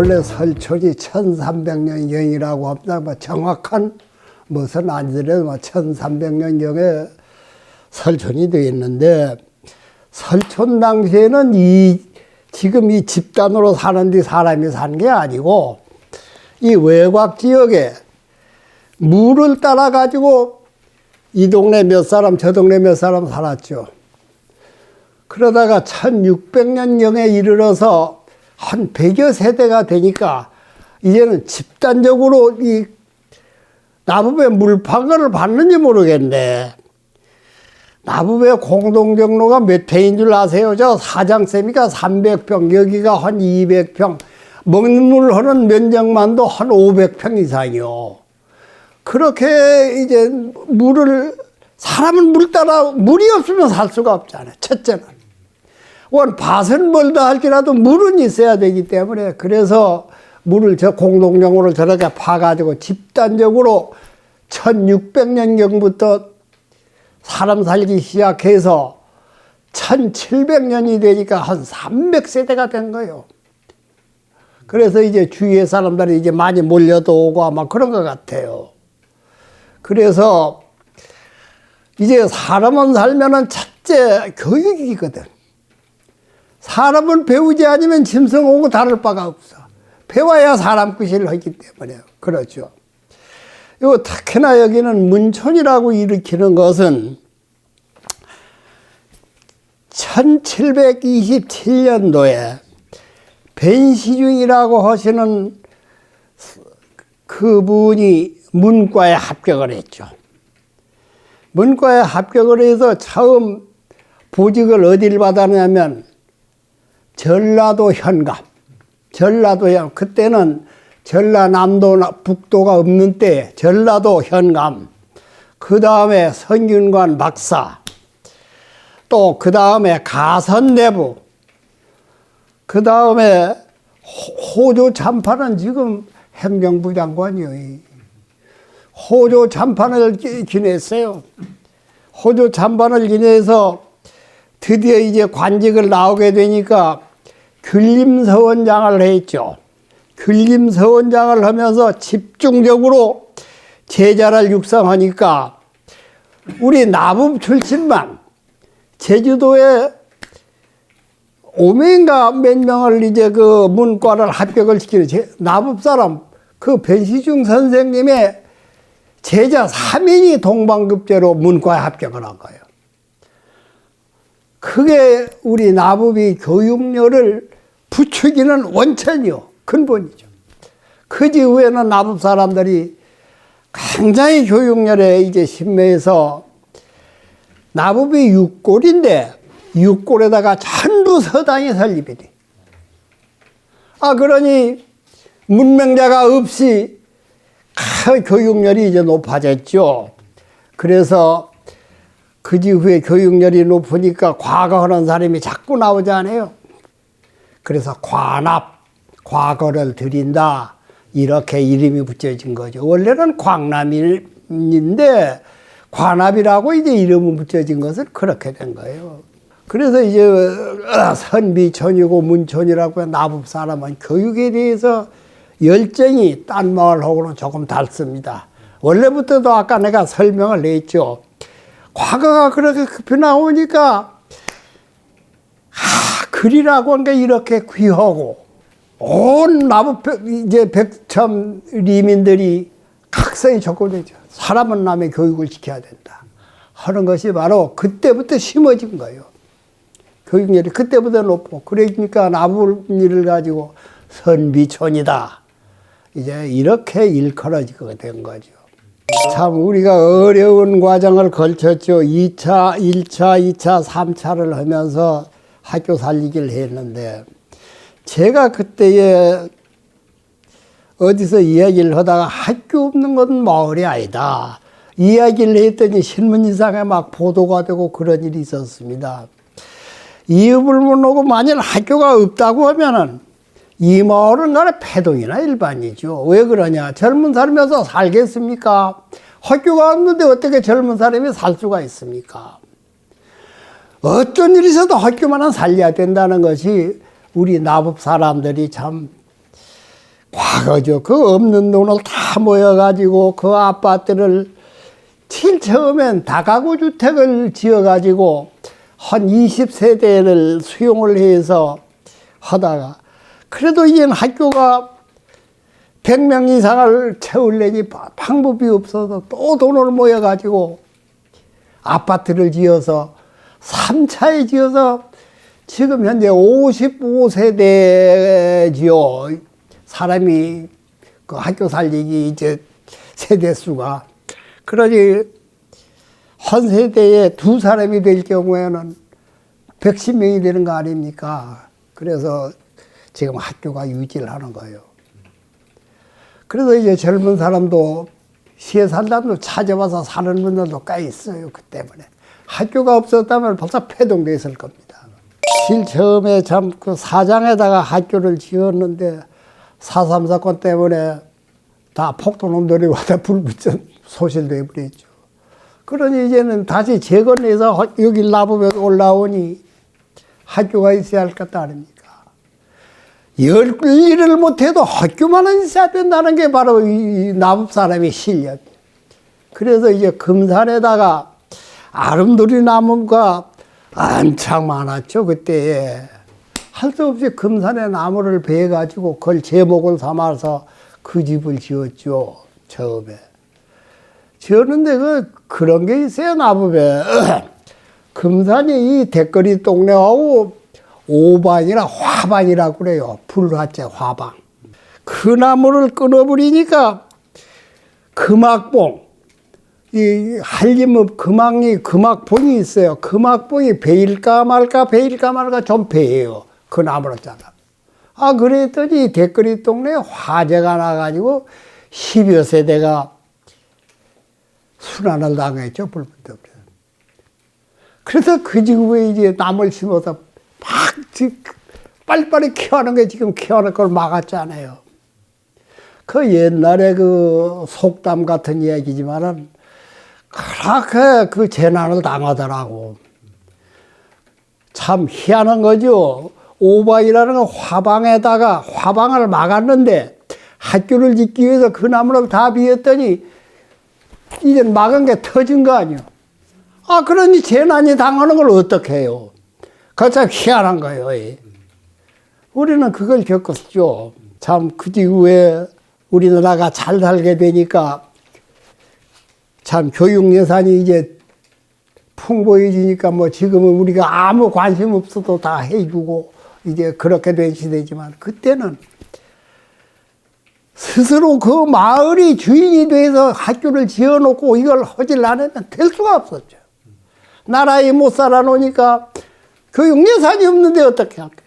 원래 설촌이 1300년경이라고 합니다. 뭐 정확한 무슨 아니더라도 1300년경에 설촌이 되어 있는데, 설촌 당시에는 지금 이 집단으로 사는데 사람이 산 게 아니고, 이 외곽 지역에 물을 따라 가지고 이 동네 몇 사람, 저 동네 몇 사람 살았죠. 그러다가 1600년경에 이르러서 한 100여 세대가 되니까 이제는 집단적으로 이 나부배 물판을 받는지 모르겠네. 나부배 공동경로가 몇 평인 줄 아세요? 저 사장쌤이가 300평, 여기가 한 200평, 먹는 물 하는 면적만도 한 500평 이상이요. 그렇게 이제 사람은 물 따라, 물이 없으면 살 수가 없잖아요. 첫째는. 밭은 멀다 할지라도 물은 있어야 되기 때문에, 그래서 물을 저 공동경로를 저렇게 파가지고 집단적으로 1600년경부터 사람 살기 시작해서 1700년이 되니까 한 300세대가 된 거예요. 그래서 이제 주위의 사람들이 이제 많이 몰려도 오고 아마 그런 것 같아요. 그래서 이제 사람은 살면은 첫째 교육이거든. 사람은 배우지 않으면 짐승하고 다를 바가 없어. 배워야 사람 구실을 하기 때문에 그렇죠. 요 특히나 여기는 문촌이라고 일으키는 것은 1727년도에 벤시중이라고 하시는 그분이 문과에 합격을 했죠. 문과에 합격을 해서 처음 보직을 어디를 받았냐면 전라도 현감. 그때는 전라남도 북도가 없는 때 전라도 현감, 그 다음에 성균관 박사, 또 그 다음에 가선내부, 그 다음에 호조 참판은 지금 행정부 장관이요. 호조 참판을 지냈어요. 호조 참판을 지내서 드디어 이제 관직을 나오게 되니까 균림서원장을 했죠. 균림서원장을 하면서 집중적으로 제자를 육성하니까 우리 나부 출신만 제주도에 5명인가 몇 명을 이제 그 문과를 합격을 시키는 나부 사람, 그 벤시중 선생님의 제자 3인이 동방급제로 문과에 합격을 한 거예요. 그게 우리 나부비 교육열을 부추기는 원천이요. 근본이죠. 그 이후에는 나부 사람들이 굉장히 교육열에 이제 신매해서 나부비 육골인데 육골에다가 전부 서당이 설립이 돼. 그러니 문명자가 없이 교육열이 이제 높아졌죠. 그래서 그 이후에 교육열이 높으니까 과거하는 사람이 자꾸 나오잖아요. 그래서 과거를 드린다, 이렇게 이름이 붙여진 거죠. 원래는 광남인데 관합이라고 이제 이름이 붙여진 것은 그렇게 된 거예요. 그래서 이제 선비촌이고 문촌이라고 나부 사람은 교육에 대해서 열정이 딴 마을하고는 조금 다릅니다. 원래부터도 아까 내가 설명을 했죠. 과거가 그렇게 급히 나오니까 글이라고 한 게 이렇게 귀하고 온 나부 이제 백천 리민들이 각성이 촉구되죠. 사람은 남의 교육을 시켜야 된다 하는 것이 바로 그때부터 심어진 거예요. 교육열이 그때부터 높고, 그러니까 나부 일을 가지고 선비촌이다, 이제 이렇게 일컬어지게 된 거죠. 참 우리가 어려운 과정을 거쳤죠. 2차, 1차, 2차, 3차를 하면서 학교 살리기를 했는데, 제가 그때에 어디서 이야기를 하다가 학교 없는 건 마을이 아니다, 이야기를 했더니 신문지상에 막 보도가 되고 그런 일이 있었습니다. 이유불문하고 만일 학교가 없다고 하면은 이 마을은 나라 패동이나 일반이죠. 왜 그러냐? 젊은 사람이어서 살겠습니까? 학교가 없는데 어떻게 젊은 사람이 살 수가 있습니까? 어떤 일이 있어도 학교만은 살려야 된다는 것이 우리 나부 사람들이 참 과거죠. 그 없는 돈을 다 모여가지고 그 아파트를 제일 처음엔 다가구 주택을 지어가지고 한 20세대를 수용을 해서 하다가 그래도 이제는 학교가 100명 이상을 채우려니 방법이 없어서 또 돈을 모여가지고 아파트를 지어서 3차에 지어서 지금 현재 55세대지요. 사람이 그 학교 살리기 이제 세대수가. 그러니 한 세대에 두 사람이 될 경우에는 110명이 되는 거 아닙니까? 그래서 지금 학교가 유지를 하는 거예요. 그래서 이제 젊은 사람도 시에 살다도 찾아와서 사는 분들도 꽤 있어요. 그 때문에. 학교가 없었다면 벌써 폐동돼 있을 겁니다. 제일 처음에 참 그 사장에다가 학교를 지었는데 4.3 사건 때문에 다 폭도놈들이 와다 불 붙여 소실돼 버렸죠. 그러니 이제는 다시 재건해서 여기 나보면 올라오니 학교가 있어야 할 것 아닙니까? 열 일을 못해도 학교만은 있어야 된다는 게 바로 이 나법 사람의 실력이에요. 그래서 이제 금산에다가 아름드리 나무가 엄청 많았죠. 그때에 할 수 없이 금산에 나무를 베가지고 그걸 제목을 삼아서 그 집을 지었죠. 처음에 지었는데 그런 게 있어요. 나무에 금산이 이 대거리 동네하고 오반이나 화반이라고 그래요. 불화째 화방. 그 나무를 끊어버리니까 금악봉, 이 한림읍 금악봉이 있어요. 금악봉이 베일까 말까 좀 베요. 그 나무를 잘라. 그랬더니 대거리 동네에 화재가 나가지고 10여 세대가 순환을 당했죠. 불붙어. 그래서 그 지구에 이제 나무를 심어서 빨리빨리 키워하는 게 지금 키워하는 걸 막았잖아요. 그 옛날에 그 속담 같은 이야기지만은 그렇게 그 재난을 당하더라고. 참 희한한 거죠. 오바이라는 건 화방을 막았는데 학교를 짓기 위해서 그 나무를 다 비웠더니 이제 막은 게 터진 거 아니에요. 그러니 재난이 당하는 걸 어떻게 해요? 그거 참 희한한 거예요. 우리는 그걸 겪었죠. 참 그 이후에 우리나라가 잘 살게 되니까 참 교육 예산이 이제 풍부해지니까 뭐 지금은 우리가 아무 관심 없어도 다 해주고 이제 그렇게 된 시대지만 그때는 스스로 그 마을이 주인이 돼서 학교를 지어놓고 이걸 하질 않으면 될 수가 없었죠. 나라에 못 살아놓으니까 교육 예산이 없는데 어떻게 할까요?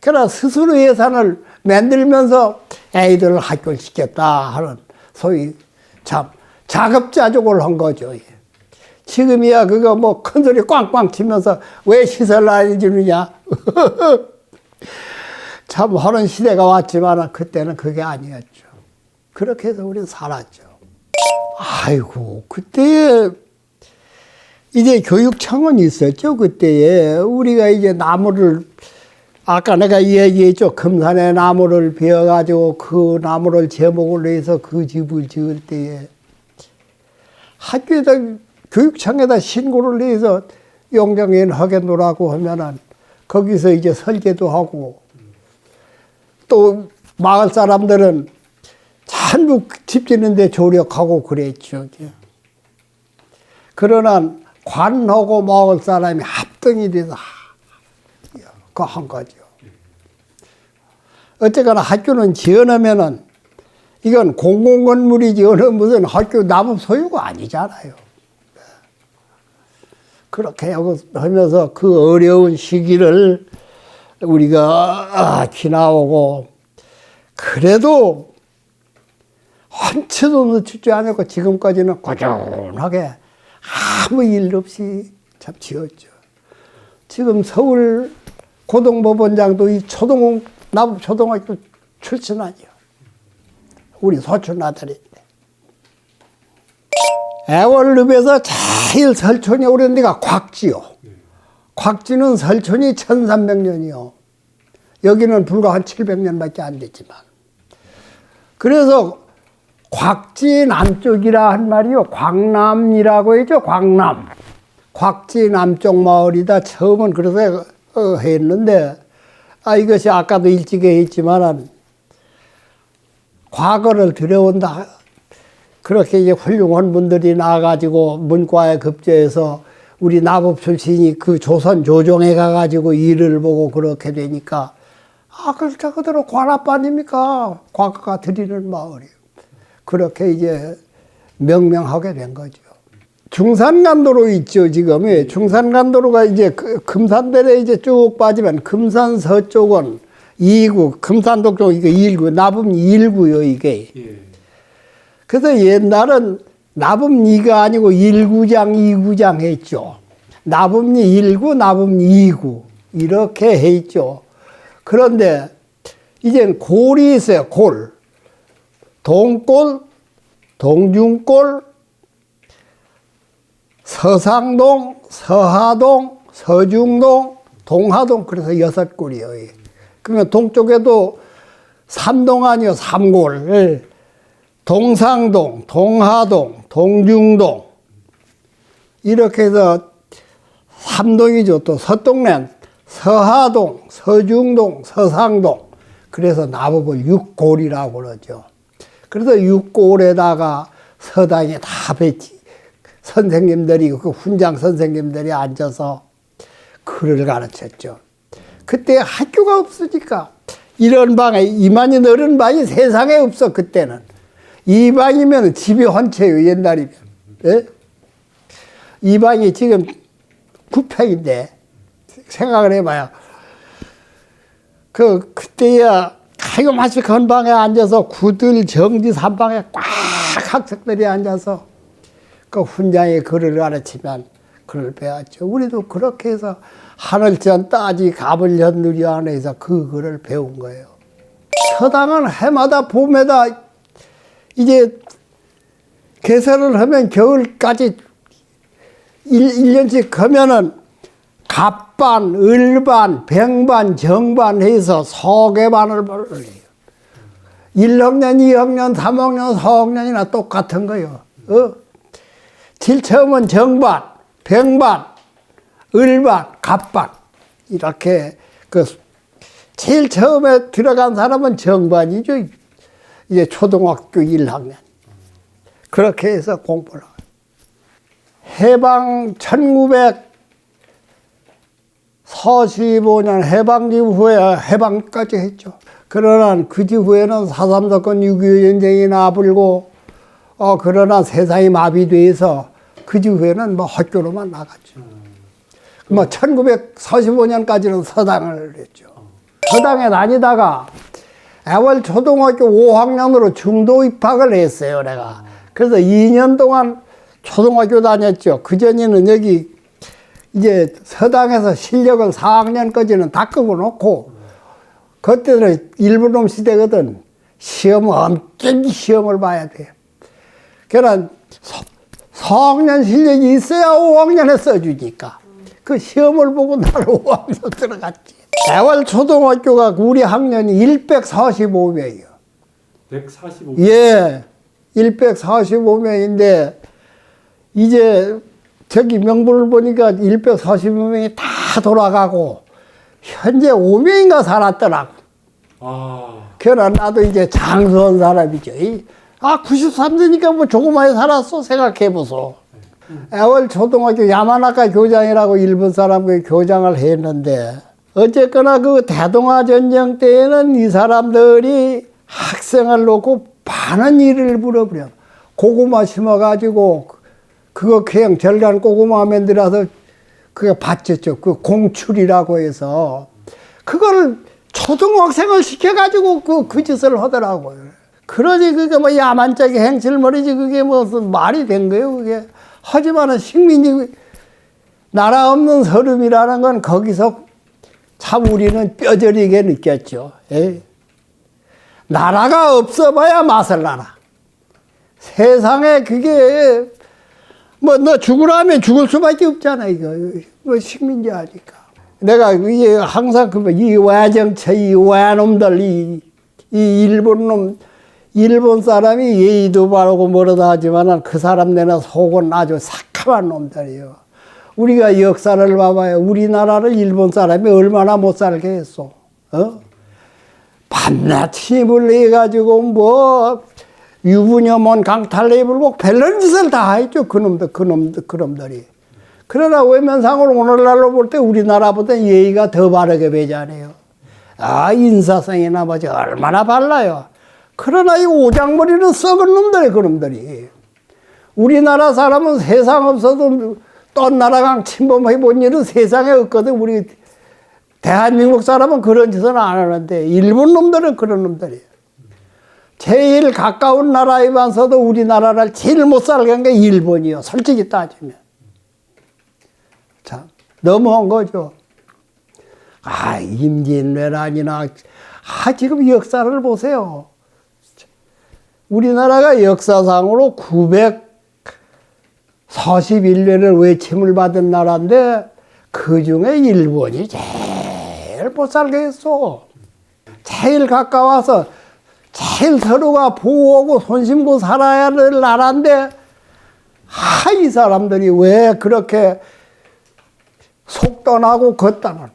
그러나 스스로 예산을 만들면서 애들을 학교를 시켰다 하는 소위 참 자급자족을 한 거죠. 지금이야 그거 뭐 큰소리 꽝꽝 치면서 왜 시설을 안 해주느냐. 참 하는 시대가 왔지만 그때는 그게 아니었죠. 그렇게 해서 우리는 살았죠. 아이고 그때 이제 교육청은 있었죠. 그때에 우리가 이제 나무를 아까 내가 이야기했죠. 금산에 나무를 베어가지고 그 나무를 제목을 내서 그 집을 지을 때에 학교에다 교육청에다 신고를 내서 용정인 하겠노라고 하면은 거기서 이제 설계도 하고 또 마을 사람들은 전부 집 짓는데 조력하고 그랬죠. 그러나 관하고 마을 사람이 합동이 돼서 그 한 거죠. 어쨌거나 학교는 지어놓으면은 이건 공공건물이지 어느 무슨 학교 나무 소유가 아니잖아요. 그렇게 하면서 그 어려운 시기를 우리가 지나오고 그래도 한 채도 놓치지 않았고 지금까지는 꾸준하게 아무 일 없이 참 지었죠. 지금 서울 고등법원장도 이 나북 초등학교 출신 아니요. 우리 소촌 아들인데. 애월읍에서 제일 설촌이 오랜 데가 곽지요. 곽지는 설촌이 1300년이요. 여기는 불과 한 700년밖에 안 됐지만. 그래서 곽지 남쪽이라 한 말이요. 광남이라고 했죠. 광남. 곽지 남쪽 마을이다. 처음은 그래서 했는데, 이것이 아까도 일찍에 했지만, 과거를 들여온다. 그렇게 이제 훌륭한 분들이 나와가지고 문과에 급제해서 우리 나법 출신이 그 조선 조정에 가가지고 일을 보고 그렇게 되니까, 그대로 관합 아닙니까? 과거가 드리는 마을이요. 그렇게 이제 명명하게 된 거죠. 중산간도로 있죠, 지금. 중산간도로가 이제 금산대로 이제 쭉 빠지면 금산 서쪽은 2구, 금산동 쪽 이게 1구, 나범 1구요, 이게. 예. 그래서 옛날은 나범 2가 아니고 1구장, 2구장 했죠. 나범리 1구, 나범 2구. 이렇게 했죠. 그런데 이젠 골이 있어요, 골. 동골, 동중골, 서상동, 서하동, 서중동, 동하동, 그래서 6골이에요. 그러면 동쪽에도 3동 아니요, 3골. 동상동, 동하동, 동중동. 이렇게 해서 3동이죠. 또 서동면, 서하동, 서중동, 서상동. 그래서 나법을 6골이라고 그러죠. 그래서 6골에다가 서당에 다 배치. 선생님들이, 그 훈장 선생님들이 앉아서 글을 가르쳤죠. 그때 학교가 없으니까 이런 방에, 이만이 넓은 방이 세상에 없어, 그때는. 이 방이면 집이 한 채요, 옛날이면. 예? 이 방이 지금 9평인데, 생각을 해봐요. 그때야, 마치 그 방에 앉아서 구들 정지 3방에 꽉 학생들이 앉아서 그 훈장의 글을 가르치면 글을 배웠죠. 우리도 그렇게 해서 하늘전 따지 가불현 누리 안에서 그 글을 배운 거예요. 서당은 해마다 봄에다 이제 개설을 하면 겨울까지 1년씩 하면은 갑반, 을반, 병반, 정반 해서 서개반을 벌려요. 1학년, 2학년, 3학년, 4학년이나 똑같은 거예요. 제일 처음은 정반, 병반, 을반, 갑반. 이렇게 제일 처음에 들어간 사람은 정반이죠. 이제 초등학교 1학년. 그렇게 해서 공부를 하고. 해방 1945년 해방 이후에 해방까지 했죠. 그러나 그 뒤후에는 4.3 사건 6.25 전쟁이 나불고, 그러나 세상이 마비돼서 그 뒤후에는 뭐 학교로만 나갔죠. 뭐 1945년까지는 서당을 했죠. 서당에 다니다가 애월 초등학교 5학년으로 중도 입학을 했어요, 내가. 그래서 2년 동안 초등학교 다녔죠. 그전에는 여기 이제 서당에서 실력을 4학년까지는 다 끄고놓고, 그때는 일본놈 시대거든. 엄격히 시험을 봐야 돼요. 그러나 4학년 실력이 있어야 5학년에 써주니까. 그 시험을 보고 나를 5학년 들어갔지. 애월 초등학교가 우리 학년이 145명이요. 145명? 예. 145명인데, 이제 저기 명부를 보니까 145명이 다 돌아가고, 현재 5명인가 살았더라고. 그러나 나도 이제 장수한 사람이죠. 93세니까 뭐 조그마히 살았어. 생각해보소. 애월 초등학교 야마나카 교장이라고 일본 사람과 교장을 했는데, 어쨌거나 그 대동아 전쟁 때에는 이 사람들이 학생을 놓고 많은 일을 물어버려. 고구마 심어가지고, 그거 그냥 절간 고구마 만들어서 그게 바쳤죠. 그 공출이라고 해서. 그걸 초등학생을 시켜가지고 그 짓을 하더라고요. 그러지, 그게 뭐 야만적인 행실머리지, 그게 무슨 말이 된 거예요, 그게. 하지만은 식민지, 나라 없는 서름이라는 건 거기서 참 우리는 뼈저리게 느꼈죠. 에이. 나라가 없어봐야 맛을 나라. 세상에 그게, 뭐, 너 죽으라면 죽을 수밖에 없잖아, 이거. 뭐, 식민지 하니까. 내가 이게 항상 이 외정처, 이 외놈들, 이 일본 놈, 일본 사람이 예의도 바르고 뭐라도 하지만 그 사람 내나 속은 아주 삭감한 놈들이에요. 우리가 역사를 봐봐요. 우리나라를 일본 사람이 얼마나 못 살게 했어. 밤낮 힘을 내가지고 뭐 유부녀몬 강탈내 불고 별난 짓을 다 했죠. 그놈들이. 그러나 외면상으로 오늘날로 볼 때 우리나라보다 예의가 더 바르게 배잖아요. 인사성이나 뭐지 얼마나 발라요. 그러나 이 오장머리는 썩은 놈들이에요. 그놈들이. 우리나라 사람은 세상 없어도 떤 나라강 침범해 본 일은 세상에 없거든. 우리 대한민국 사람은 그런 짓은 안 하는데 일본 놈들은 그런 놈들이에요. 제일 가까운 나라에만서도 우리나라를 제일 못 살게 한 게 일본이요. 솔직히 따지면. 참 너무한 거죠. 임진왜란이나 지금 역사를 보세요. 우리나라가 역사상으로 941년을 외침을 받은 나라인데 그중에 일본이 제일 못 살게 했어. 제일 가까워서 제일 서로가 보호하고 손심고 살아야 할 나라인데 이 사람들이 왜 그렇게 속 떠나고 걷다는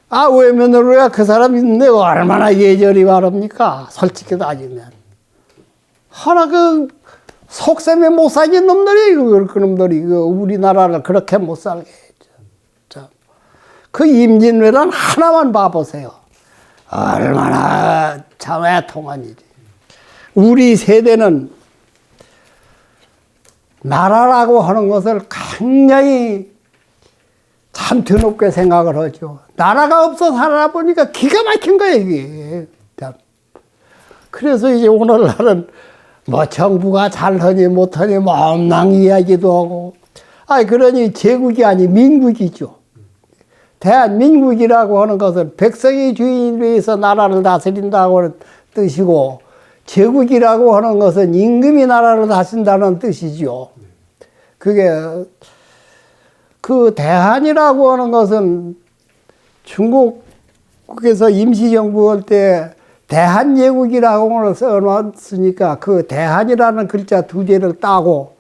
외면으로야 그 사람이 내가 얼마나 예절이 바랍니까? 솔직히 따지면 그 속셈에 못 사는 놈들이 그 놈들이 우리나라를 그렇게 못 살게 했죠. 그 임진왜란 하나만 봐보세요. 얼마나 참 애통한 일이. 우리 세대는 나라라고 하는 것을 굉장히 참 드높게 생각을 하죠. 나라가 없어 살아보니까 기가 막힌 거예요, 이게. 그래서 이제 오늘날은 뭐 정부가 잘하니 못하니 멍랑 이야기도 하고. 그러니 제국이 아니 민국이죠. 대한민국이라고 하는 것은 백성이 주인에 의해서 나라를 다스린다고 하는 뜻이고, 제국이라고 하는 것은 임금이 나라를 다스린다는 뜻이죠. 그게 그 대한이라고 하는 것은 중국에서 임시정부 할 때 대한제국이라고 써놨으니까 그 대한이라는 글자 두 개를 따고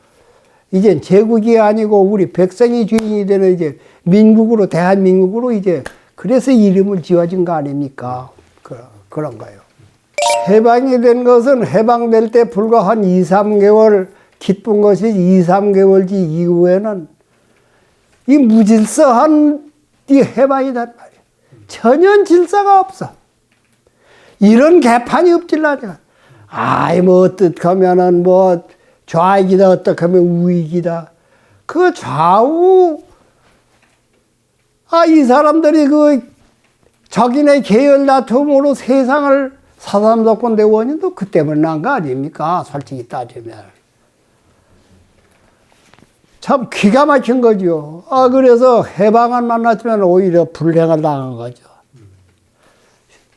이제 제국이 아니고 우리 백성이 주인이 되는 이제 민국으로 대한민국으로 이제 그래서 이름을 지어진 거 아닙니까? 그런 거예요. 해방이 된 것은 해방될 때 불과 한 2, 3개월 기쁜 것이 2, 3개월지 이후에는 이 무질서한 이 해방이단 말이야. 전혀 질서가 없어. 이런 개판이 없질라니까. 뭐 어떻게 하면은 뭐 좌익이다, 어떻게 하면 우익이다. 그 좌우, 이 사람들이 그 자기네 계열 다툼으로 세상을 사삼사건 된 원인도 그 때문에 난 거 아닙니까? 솔직히 따지면. 참 기가 막힌 거죠. 그래서 해방을 만났지만 오히려 불행을 당한 거죠.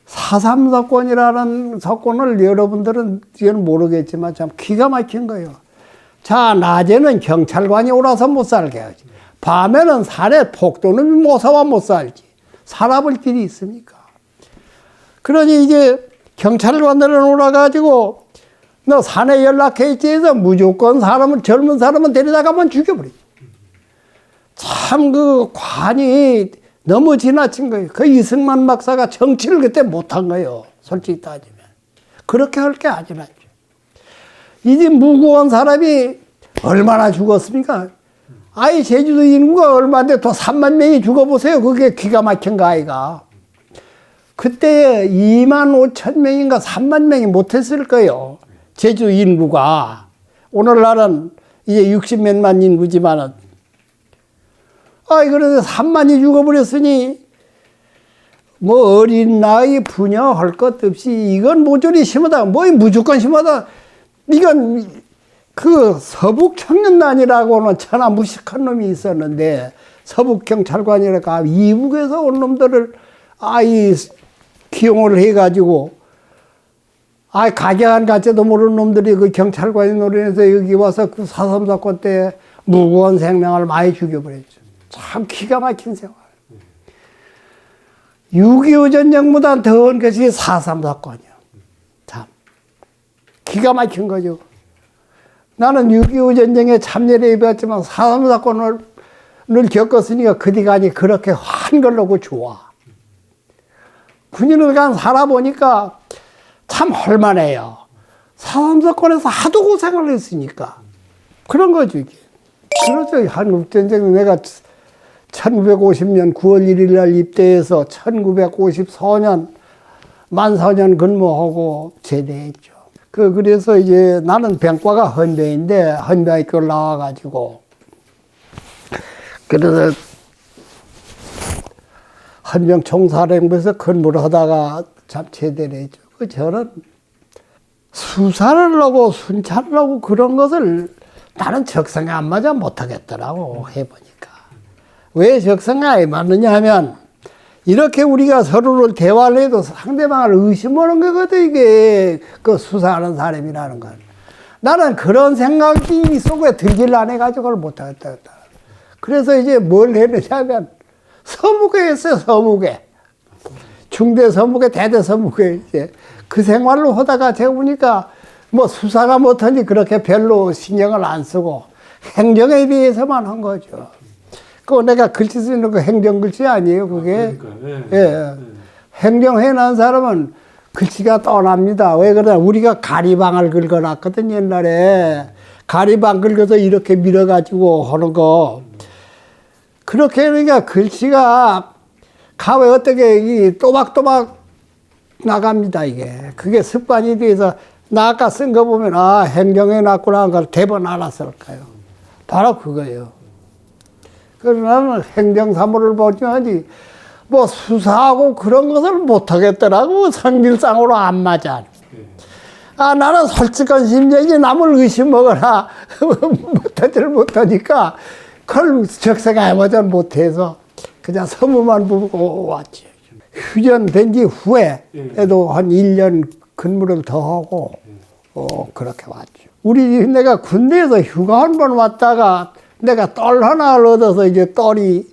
4.3 사건이라는 사건을 여러분들은 이제는 모르겠지만 참 기가 막힌 거예요. 자, 낮에는 경찰관이 오라서 못 살게 하지. 밤에는 산에 폭도놈이 모사와 못 살지. 살아볼 길이 있습니까? 그러니 이제 경찰관들은 오라가지고 너 산에 연락해 있지 해서 무조건 젊은 사람은 데리다가만 죽여버리지. 참 그 관이 너무 지나친 거예요. 그 이승만 박사가 정치를 그때 못한 거예요. 솔직히 따지면. 그렇게 할 게 아니라죠. 이제 무고한 사람이 얼마나 죽었습니까? 제주도 인구가 얼마인데 또 3만 명이 죽어보세요. 그게 기가 막힌 거 아이가. 그때 2만 5천 명인가 3만 명이 못했을 거예요. 제주 인구가. 오늘날은 이제 60몇만 인구지만은. 그런데 3만이 죽어버렸으니, 뭐 어린 나이 부녀할 것 없이, 이건 모조리 심하다. 무조건 심하다. 이건 그 서북청년단이라고 하는 천하 무식한 놈이 있었는데, 서북경찰관이라고 이북에서 온 놈들을, 기용을 해가지고, 각양한 가치도 모르는 놈들이 그 경찰관이 노련해서 여기 와서 그 4.3 사건 때 무고한 생명을 많이 죽여버렸죠. 참 기가 막힌 생활. 6.25 전쟁보다 더한 것이 4.3 사건이요. 참. 기가 막힌 거죠. 나는 6.25 전쟁에 참여를 해봤지만 사람사건을 겪었으니까 그 뒤간이 그렇게 한걸로고 좋아. 군인을 간 살아보니까 참 헐만해요. 사람사건에서 하도 고생을 했으니까. 그런 거죠, 이게. 그렇죠. 한국전쟁 내가 1950년 9월 1일 날 입대해서 1954년 만 4년 근무하고 제대했죠. 그래서 이제 나는 병과가 헌병인데 헌병학교를 나와가지고 그래서 헌병 총사령부에서 근무를 하다가 참 제대를 했죠. 저는 수사를 하고 순찰을 하고 그런 것을 나는 적성에 안 맞아 못하겠더라고 해보니까. 왜 적성에 안 맞느냐 하면 이렇게 우리가 서로를 대화를 해도 상대방을 의심하는 거거든, 이게. 그 수사하는 사람이라는 건. 나는 그런 생각이 속에 들질 안 해가지고 그걸 못하겠다. 그래서 이제 뭘 했느냐면 서무계 했어요, 서무계. 중대 서무계, 대대 서무계. 이제 그 생활로 하다가 제가 보니까 뭐 수사가 못하니 그렇게 별로 신경을 안 쓰고 행정에 대해서만 한 거죠. 그 내가 글씨 쓰는 거 행정글씨 아니에요, 그게. 그러니까요. 예. 행정해 난 사람은 글씨가 떠납니다. 왜 그러냐. 우리가 가리방을 긁어놨거든, 옛날에. 가리방 긁어서 이렇게 밀어가지고 하는 거. 그렇게 하니까 글씨가 가왜 어떻게 이 또박또박 나갑니다, 이게. 그게 습관이 돼서 나 아까 쓴 거 보면 아, 행정해 놨구나 하는 걸 대번 알았을까요. 바로 그거예요. 그래서 나는 행정사무를 보지만지 뭐 수사하고 그런 것을 못하겠더라고. 성질상으로 안 맞아. 아, 나는 솔직한 심정이 남을 의심하거나 못하지를 못하니까 그걸 적성에 안 맞아 못해서 그냥 서무만 보고 왔지. 휴전된 지 후에도 한 1년 근무를 더 하고 그렇게 왔죠. 내가 군대에서 휴가 한 번 왔다가 내가 똘 하나를 얻어서 이제 똘이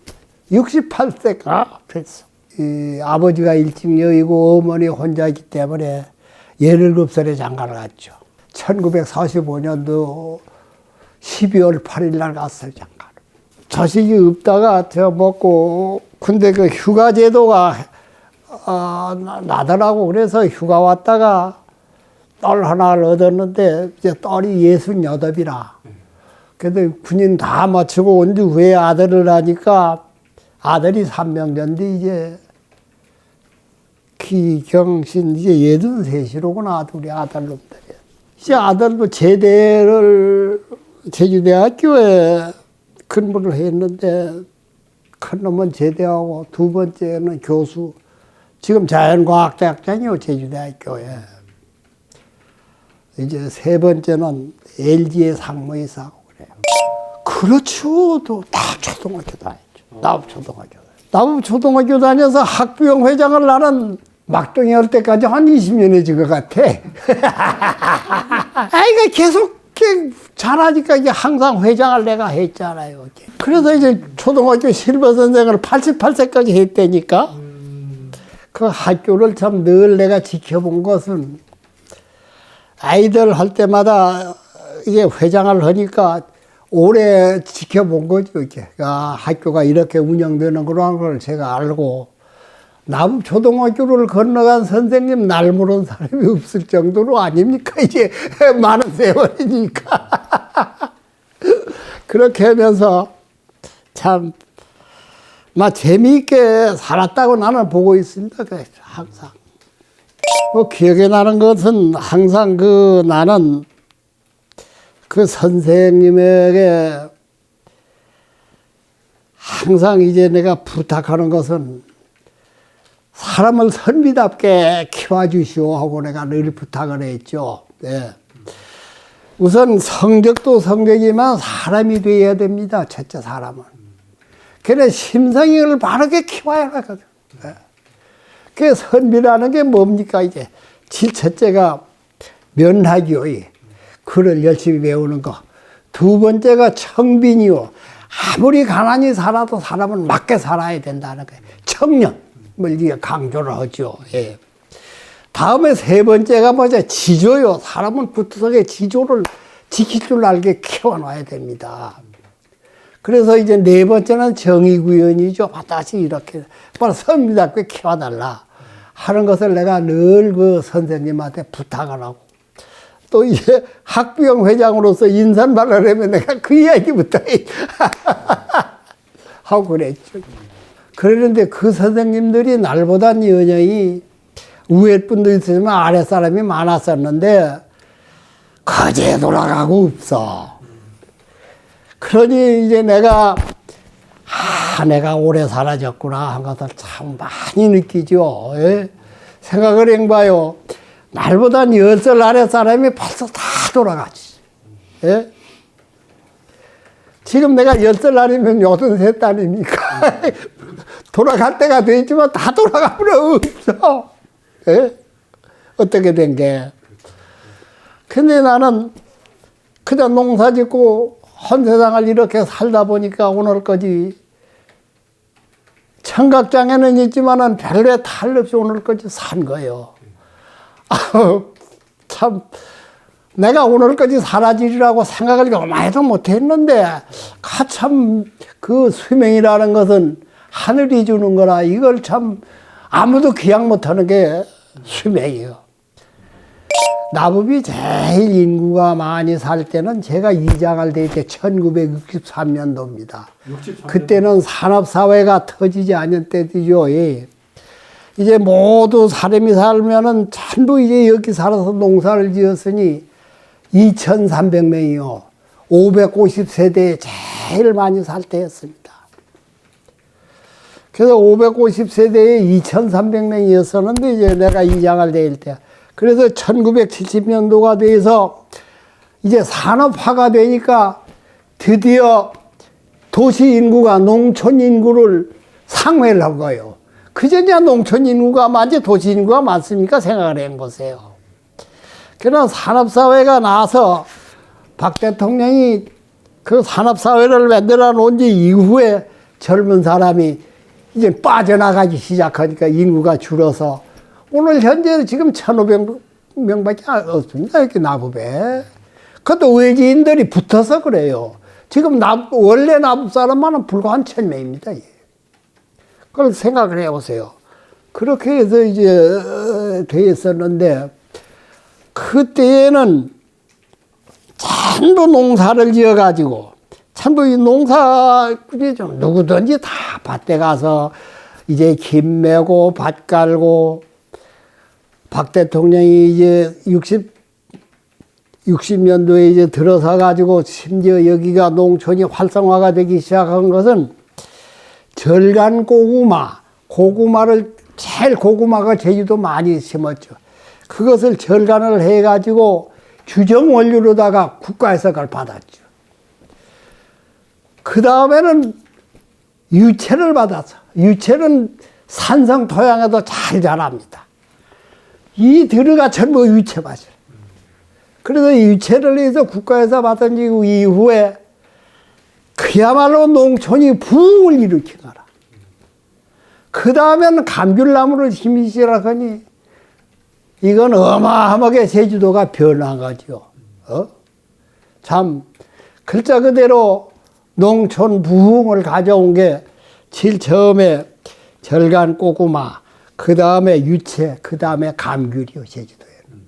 68세가 됐어. 이 아버지가 일찍 여의고 어머니 혼자이기 때문에 17살에 장가를 갔죠. 1945년도 12월 8일 날 갔어요, 장가를. 자식이 없다가 저 먹고 군대 그 휴가 제도가 나더라고. 그래서 휴가 왔다가 똘 하나를 얻었는데 이제 똘이 68이라. 그래도 군인 다 마치고 온 뒤 후에 아들을 하니까 아들이 3명전데 이제 기경신 이제 83이로구나. 우리 아들놈들이. 이제 아들도 제대를 제주대학교에 근무를 했는데 큰 놈은 제대하고 두 번째는 교수. 지금 자연과학대학장이요, 제주대학교에. 이제 세 번째는 LG의 상무이사고 그래요. 그렇죠. 다 초등학교 다녔죠. 나부초등학교 다녀서 학부형 회장을 나는 막둥이 할 때까지 한 20년 해준 것 같아. 아이가 계속 잘하니까 이게 항상 회장을 내가 했잖아요. 그래서 이제 초등학교 실버 선생을 88세까지 했다니까. 그 학교를 참 늘 내가 지켜본 것은 아이들 할 때마다 이게 회장을 하니까 오래 지켜본 거죠. 이렇게. 아, 학교가 이렇게 운영되는 그런 걸 제가 알고 남초등학교를 건너간 선생님 날 모르는 사람이 없을 정도로 아닙니까? 이제 많은 세월이니까. 그렇게 하면서 참 재미있게 살았다고 나는 보고 있습니다. 항상. 뭐 기억에 나는 것은 항상 나는 그 선생님에게 항상 이제 내가 부탁하는 것은 사람을 선비답게 키워주시오 하고 내가 늘 부탁을 했죠. 네. 우선 성적도 성적이지만 사람이 돼야 됩니다. 첫째 사람은. 그래 심성을 바르게 키워야 하거든. 네. 그 선비라는 게 뭡니까 이제 첫째가 면학이요. 글을 열심히 배우는 거. 두 번째가 청빈이요. 아무리 가난히 살아도 사람은 맞게 살아야 된다는 거예요. 청렴을 강조를 하죠. 예. 다음에 세 번째가 뭐냐? 지조요. 사람은 구석에 지조를 지킬 줄 알게 키워놔야 됩니다. 그래서 이제 네 번째는 정의구현이죠. 다시 이렇게 바로 선비답게 키워달라 하는 것을 내가 늘 그 선생님한테 부탁을 하고, 또 이제 학부형 회장으로서 인사말을 하면 내가 그 이야기부터 하고 그랬죠. 그러는데 그 선생님들이 날보단 여전히 위에 분도 있으지만 아래 사람이 많았었는데 거제 돌아가고 없어. 그러니 이제 내가 오래 사라졌구나 한 것을 참 많이 느끼죠. 예? 생각을 해봐요. 날보다 10살 아래 사람이 벌써 다 돌아가지. 예? 지금 내가 10살 아래면 83살입니까? 돌아갈 때가 되지만 다 돌아가면 없어. 예? 어떻게 된 게. 근데 나는 그냥 농사 짓고 한 세상을 이렇게 살다 보니까 오늘까지 청각장애는 있지만은 별로 탈 없이 오늘까지 산 거예요. 참, 내가 오늘까지 살아지리라고 생각을 요만해도 못했는데, 참, 그 수명이라는 것은 하늘이 주는 거라 이걸 참 아무도 기약 못하는 게 수명이에요. 나법이 제일 인구가 많이 살 때는 제가 이장할 때 1963년도입니다. 63년. 그때는 산업사회가 터지지 않은 때죠. 예. 이제 모두 사람이 살면은 전부 이제 여기 살아서 농사를 지었으니 2,300명이요. 550세대에 제일 많이 살 때였습니다. 그래서 550세대에 2,300명이었었는데 이제 내가 이장할 때일 때. 그래서 1970년도가 돼서 이제 산업화가 되니까 드디어 도시 인구가 농촌 인구를 상회를 한 거예요. 그전에 농촌 인구가 많지 도시 인구가 많습니까? 생각을 해보세요. 그러나 산업사회가 나서 박 대통령이 그 산업사회를 만들어 놓은 지 이후에 젊은 사람이 이제 빠져나가기 시작하니까 인구가 줄어서 오늘 현재 지금 1,500명밖에 없습니다. 이렇게 나법에. 그것도 외지인들이 붙어서 그래요. 지금 원래 나법 사람만은 불과 한 1,000명입니다. 그걸 생각을 해보세요. 그렇게 해서 이제 돼 있었는데, 그때에는 전부 농사를 지어가지고, 전부 이 농사꾼이 좀 누구든지 다 밭에 가서 이제 김 메고 밭 깔고, 박 대통령이 이제 60년도에 이제 들어서 가지고 심지어 여기가 농촌이 활성화가 되기 시작한 것은 절간 고구마를 제일 고구마가 제주도 많이 심었죠. 그것을 절간을 해 가지고 주정 원료로다가 국가에서 그걸 받았죠. 그 다음에는 유채를 받아서, 유채는 산성 토양에도 잘 자랍니다. 이 들어가 전부 유채밭이에요. 그래서 유채를 해서 국가에서 받은 이후에 그야말로 농촌이 부흥을 일으킨 거라. 그 다음에는 감귤나무를 심기 시작하니 이건 어마어마하게 제주도가 변한 거죠. 참 글자 그대로 농촌 부흥을 가져온 게 제일 처음에 절간 고구마, 그 다음에 유채, 그 다음에 감귤이요, 제주도에는.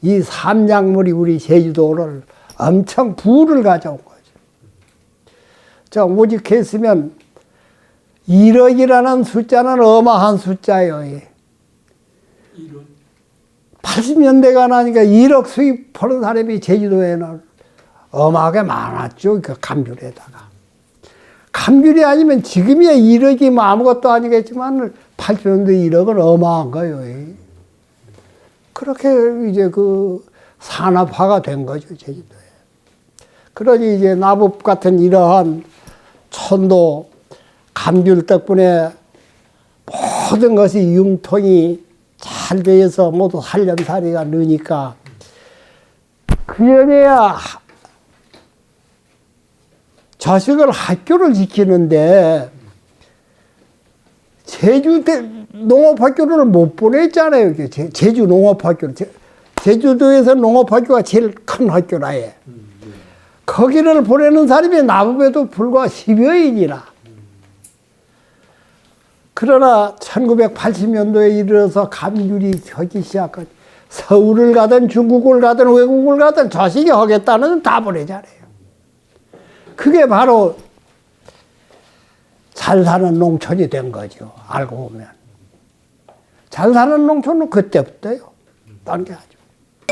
이 삼작물이 우리 제주도를 엄청 부를 가져온 거죠. 자, 오직했으면 1억이라는 숫자는 어마한 숫자예요. 1억? 80년대가 나니까 1억 수입하는 사람이 제주도에는 어마하게 많았죠. 그 감귤에다가. 감귤이 아니면 지금이야 1억이 뭐 아무것도 아니겠지만 80년대 1억은 어마한 거예요. 그렇게 이제 그 산업화가 된 거죠, 제주도에. 그러니 이제 나법 같은 이러한 촌도 감귤 덕분에 모든 것이 융통이 잘 되어서 모두 살림살이가 느니까 그전에야 자식을 학교를 지키는데 제주 농업학교를 못 보냈잖아요. 제주 농업학교. 제주도에서 농업학교가 제일 큰 학교라 해. 거기를 보내는 사람이 나보고도 불과 10여인이나. 그러나 1980년도에 이르러서 감귤이 펴기 시작한 서울을 가든 중국을 가든 외국을 가든 자식이 하겠다는 다 보내잖아요. 그게 바로 잘 사는 농촌이 된 거죠. 알고 보면. 잘 사는 농촌은 그때부터요. 딴 게 아니죠.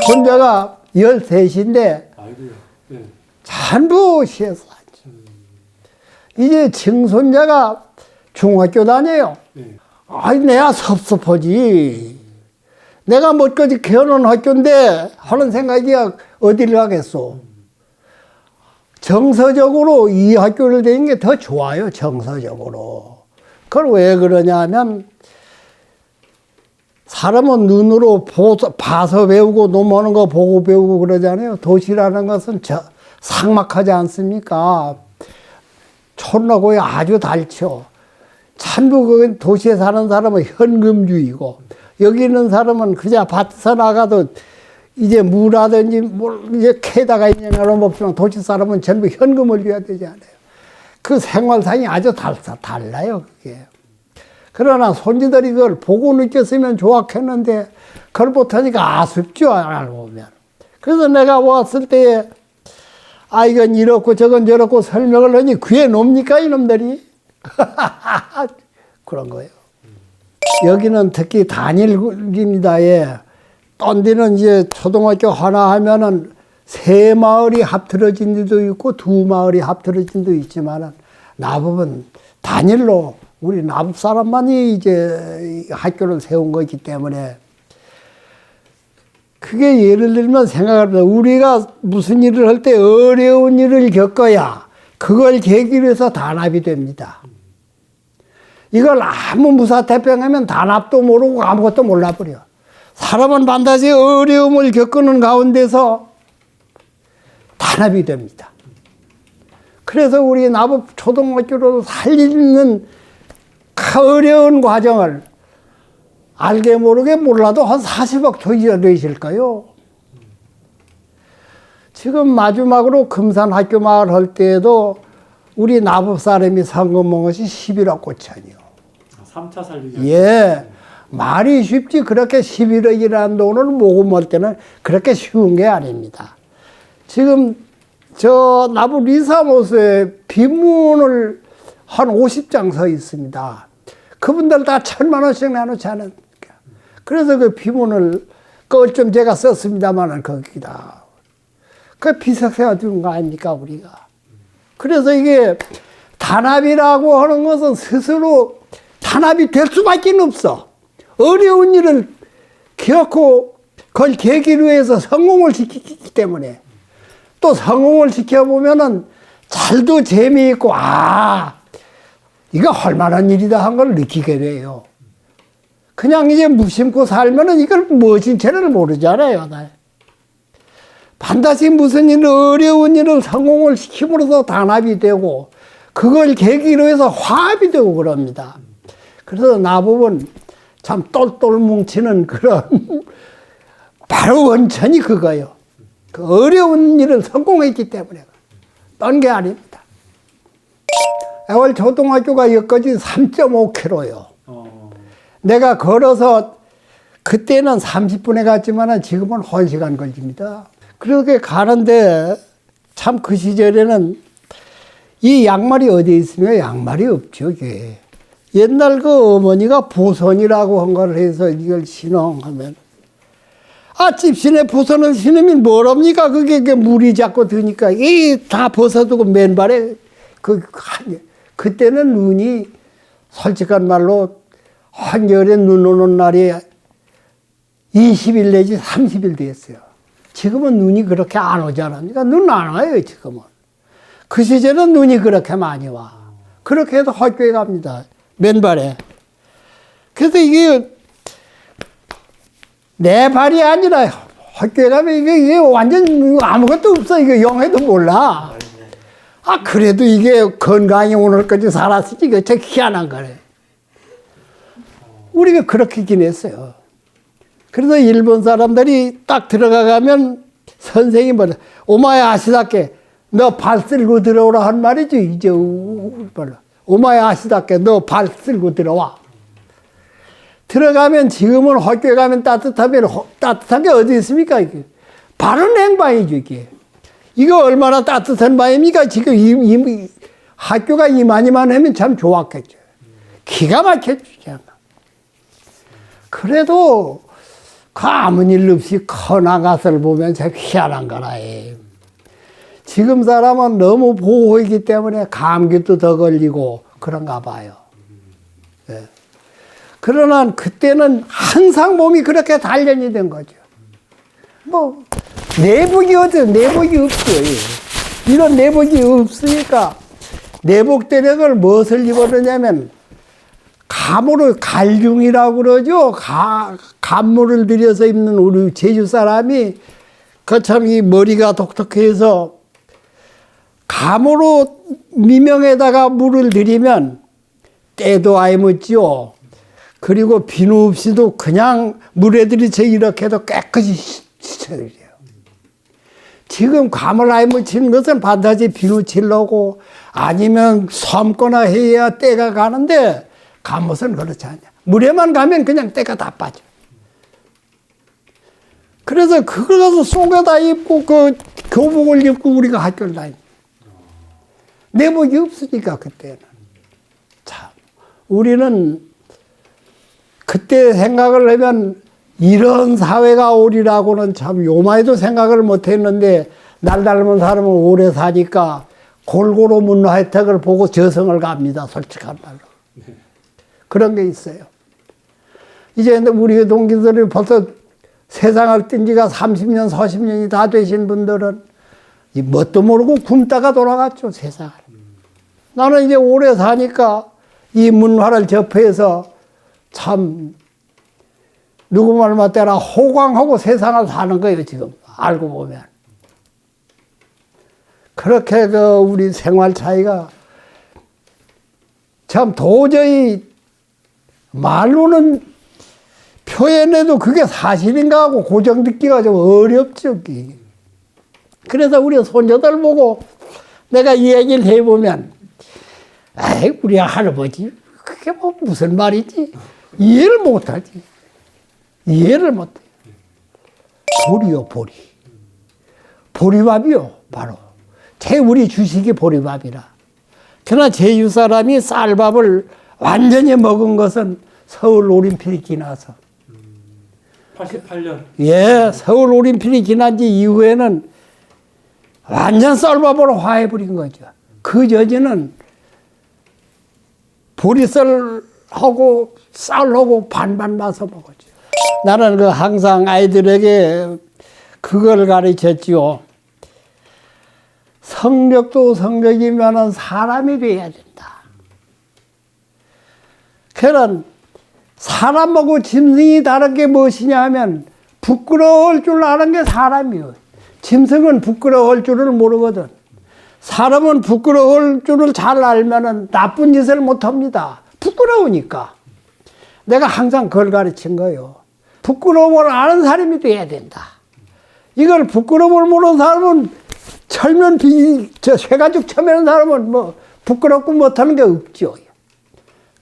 혼자가 13인데 아이고요. 네. 전부 시에서 왔죠. 이제 증손자가 중학교 다녀요. 네. 아이, 내가 섭섭하지. 내가 뭐까지 개헌한 학교인데 하는 생각이 어디를 가겠어. 정서적으로 이 학교를 다니는 게 더 좋아요. 정서적으로. 그걸 왜 그러냐 하면 사람은 눈으로 봐서 배우고 넘어오는 거 보고 배우고 그러잖아요. 도시라는 것은 삭막하지 않습니까? 촌하고 아주 달죠. 전부 그 도시에 사는 사람은 현금주의고 여기 있는 사람은 그냥 밭에서 나가도 이제 무라든지 이제 캐다가 있는 건 없지만 도시 사람은 전부 현금을 줘야 되잖아요. 그 생활상이 아주 달라요, 그게. 그러나 손지들이 그걸 보고 느꼈으면 좋았겠는데 그걸 못하니까 아쉽죠, 알고 보면. 그래서 내가 왔을 때에 아, 이건 이렇고 저건 저렇고 설명을 하니 귀에 놉니까, 이놈들이? 그런 거예요. 여기는 특히 단일입니다. 예. 딴 데는 이제 초등학교 하나 하면은 3마을이 합틀어진 데도 있고 2마을이 합틀어진 데도 있지만은 나법은 단일로 우리 나법 사람만이 이제 학교를 세운 거기 때문에 그게 예를 들면 생각합니다. 우리가 무슨 일을 할 때 어려운 일을 겪어야 그걸 계기로 해서 단합이 됩니다. 이걸 아무 무사태평하면 단합도 모르고 아무것도 몰라버려. 사람은 반드시 어려움을 겪는 가운데서 단합이 됩니다. 그래서 우리 나법 초등학교로 살리는 어려운 과정을 알게 모르게 몰라도 한 40억 되실 거요. 지금 마지막으로 금산학교 마을 할 때에도 우리 나법 사람이 상금한 것이 11억 5천이요. 3차 살리기. 예. 말이 쉽지 그렇게 11억이라는 돈을 모금할 때는 그렇게 쉬운 게 아닙니다. 지금 저 나부 리사무소에 비문을 한 50장 서 있습니다. 그분들 다 1,000만 원씩 나누지 않으니까. 그래서 그 비문을 그걸 좀 제가 썼습니다만은 거기다. 그 비석세가 준 거 아닙니까 우리가. 그래서 이게 단합이라고 하는 것은 스스로 단합이 될 수밖에 없어. 어려운 일을 겪고 그걸 계기로 해서 성공을 시키기 때문에 또 성공을 시켜보면은 잘도 재미있고 이거 할 만한 일이다 한 걸 느끼게 돼요. 그냥 이제 무심코 살면은 이걸 무엇인 채를 모르잖아요. 반드시 무슨 일, 어려운 일을 성공을 시킴으로써 단합이 되고 그걸 계기로 해서 화합이 되고 그럽니다. 그래서 나보면 참 똘똘 뭉치는 그런 바로 원천이 그거예요. 그 어려운 일을 성공했기 때문에 딴 게 아닙니다. 애월 초등학교가 여기까지 3.5km요. 내가 걸어서 그때는 30분에 갔지만 지금은 1시간 걸립니다. 그렇게 가는데 참 그 시절에는 이 양말이 어디에 있으면 양말이 없죠. 이게. 옛날 그 어머니가 보선이라고 한 걸 해서 이걸 신어하면 집신에 보선을 신으면 뭐랍니까? 그게 물이 자꾸 드니까 이 다 벗어두고 맨발에 그때는 눈이 솔직한 말로 한겨울에 눈 오는 날이 20일 내지 30일 됐어요. 지금은 눈이 그렇게 안 오지 않습니까? 눈 안 와요, 지금은. 그 시절은 눈이 그렇게 많이 와. 그렇게 해서 학교에 갑니다. 맨발에. 그래서 이게 내 발이 아니라 학교에 가면 이게 완전 아무것도 없어. 이거 영어도 몰라. 그래도 이게 건강히 오늘까지 살았으니 이게 참 희한한 거래. 우리가 그렇게 지냈어요. 그래서 일본 사람들이 딱 들어가면 선생이 뭐래, 오마에 아시다께 너 발 쓸고 들어오라 한 말이죠. 이제 오마에 아시다께 너 발 쓸고 들어와. 들어가면 지금은 학교에 가면 따뜻하면 따뜻한 게 어디 있습니까? 이게 바로 냉방이죠. 이거 얼마나 따뜻한 방입니까? 지금 학교가 이만이만 하면 참 좋았겠죠. 기가 막혀주지 않아. 그래도 그 아무 일 없이 커난 것을 보면 참 희한한 거라. 지금 사람은 너무 보호이기 때문에 감기도 더 걸리고 그런가 봐요. 예. 그러나 그때는 항상 몸이 그렇게 단련이 된 거죠. 뭐 내복이 내복이 없어요. 이런 내복이 없으니까 내복대력을 무엇을 입었느냐면 감으로 갈중이라고 그러죠. 감물을 들여서 입는 우리 제주 사람이 거참 이 머리가 독특해서 감으로 미명에다가 물을 들이면 때도 아예 묻지요. 그리고 비누 없이도 그냥 물에 들이쳐 이렇게 해도 깨끗이 씻어드려요. 지금 감을 아예 묻히는 것은 반드시 비누 칠려고 아니면 삶거나 해야 때가 가는데 감옷은 그렇지 않냐. 물에만 가면 그냥 때가 다 빠져. 그래서 그걸 가서 속에다 입고 그 교복을 입고 우리가 학교를 다니. 내복이 없으니까 그때는. 참 우리는 그때 생각을 하면 이런 사회가 오리라고는 참 요마에도 생각을 못했는데 날 닮은 사람은 오래 사니까 골고루 문화 혜택을 보고 저승을 갑니다. 솔직한 말로. 그런 게 있어요. 이제 우리 동기들이 벌써 세상을 뛴 지가 30년, 40년이 다 되신 분들은 뭣도 모르고 굶다가 돌아갔죠, 세상을. 나는 이제 오래 사니까 이 문화를 접해서 참 누구 말 맞대라 호강하고 세상을 사는 거예요, 지금. 알고 보면. 그렇게 우리 생활 차이가 참 도저히 말로는 표현해도 그게 사실인가 하고 고정 듣기가 좀 어렵죠. 그래서 우리 손녀들 보고 내가 이 얘기를 해보면 에이 우리 할아버지 그게 뭐 무슨 말이지? 이해를 못하지. 이해를 못해. 보리요 보리. 보리밥이요 바로. 우리 주식이 보리밥이라. 그러나 제주 사람이 쌀밥을 완전히 먹은 것은 서울 올림픽이 지나서. 88년. 예, 서울 올림픽이 지난 지 이후에는 완전 쌀밥으로 화해버린 거죠. 그 전에는 보리쌀하고 쌀하고 반반 마서 먹었죠. 나는 항상 아이들에게 그걸 가르쳤지요. 성력도 성력이면은 사람이 돼야 된다. 그런 사람하고 짐승이 다른 게 무엇이냐 하면 부끄러울 줄 아는 게 사람이요. 짐승은 부끄러울 줄을 모르거든. 사람은 부끄러울 줄을 잘 알면은 나쁜 짓을 못 합니다. 부끄러우니까. 내가 항상 그걸 가르친 거예요. 부끄러움을 아는 사람이 돼야 된다. 이걸 부끄러움을 모르는 사람은 철면 쇠가죽 쳐매는 사람은 뭐 부끄럽고 못하는 게 없죠.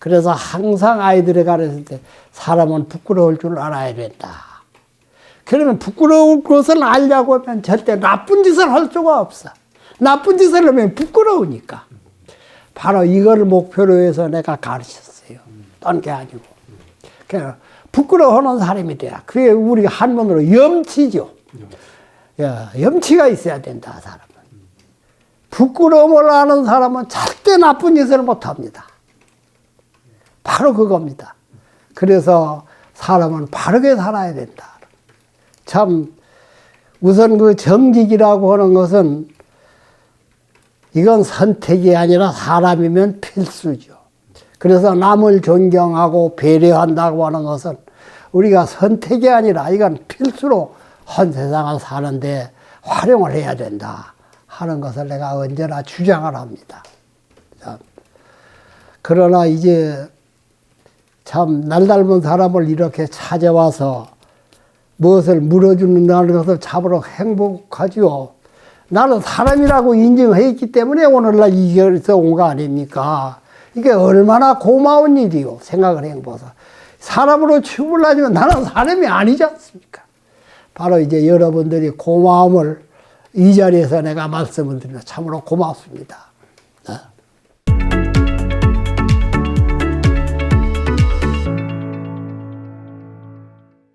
그래서 항상 아이들에 가르칠 때 사람은 부끄러울 줄 알아야 된다. 그러면 부끄러울 것을 알려고 하면 절대 나쁜 짓을 할 수가 없어. 나쁜 짓을 하면 부끄러우니까. 바로 이걸 목표로 해서 내가 가르쳤어요. 딴 게 아니고. 그러니까 부끄러워하는 사람이 돼야. 그게 우리 한문으로 염치죠. 염치가 있어야 된다, 사람은. 부끄러움을 아는 사람은 절대 나쁜 짓을 못 합니다. 바로 그겁니다. 그래서 사람은 바르게 살아야 된다. 참, 우선 그 정직이라고 하는 것은 이건 선택이 아니라 사람이면 필수죠. 그래서 남을 존경하고 배려한다고 하는 것은 우리가 선택이 아니라 이건 필수로 한 세상을 사는데 활용을 해야 된다 하는 것을 내가 언제나 주장을 합니다. 그러나 이제 참 날 닮은 사람을 이렇게 찾아와서 무엇을 물어주는 것을 참으로 행복하지요. 나는 사람이라고 인정했기 때문에 오늘날 이 길에서 온 거 아닙니까? 이게 얼마나 고마운 일이요. 생각을 해보서. 사람으로 취급을 하지만 나는 사람이 아니지 않습니까? 바로 이제 여러분들이 고마움을 이 자리에서 내가 말씀을 드리며 참으로 고맙습니다.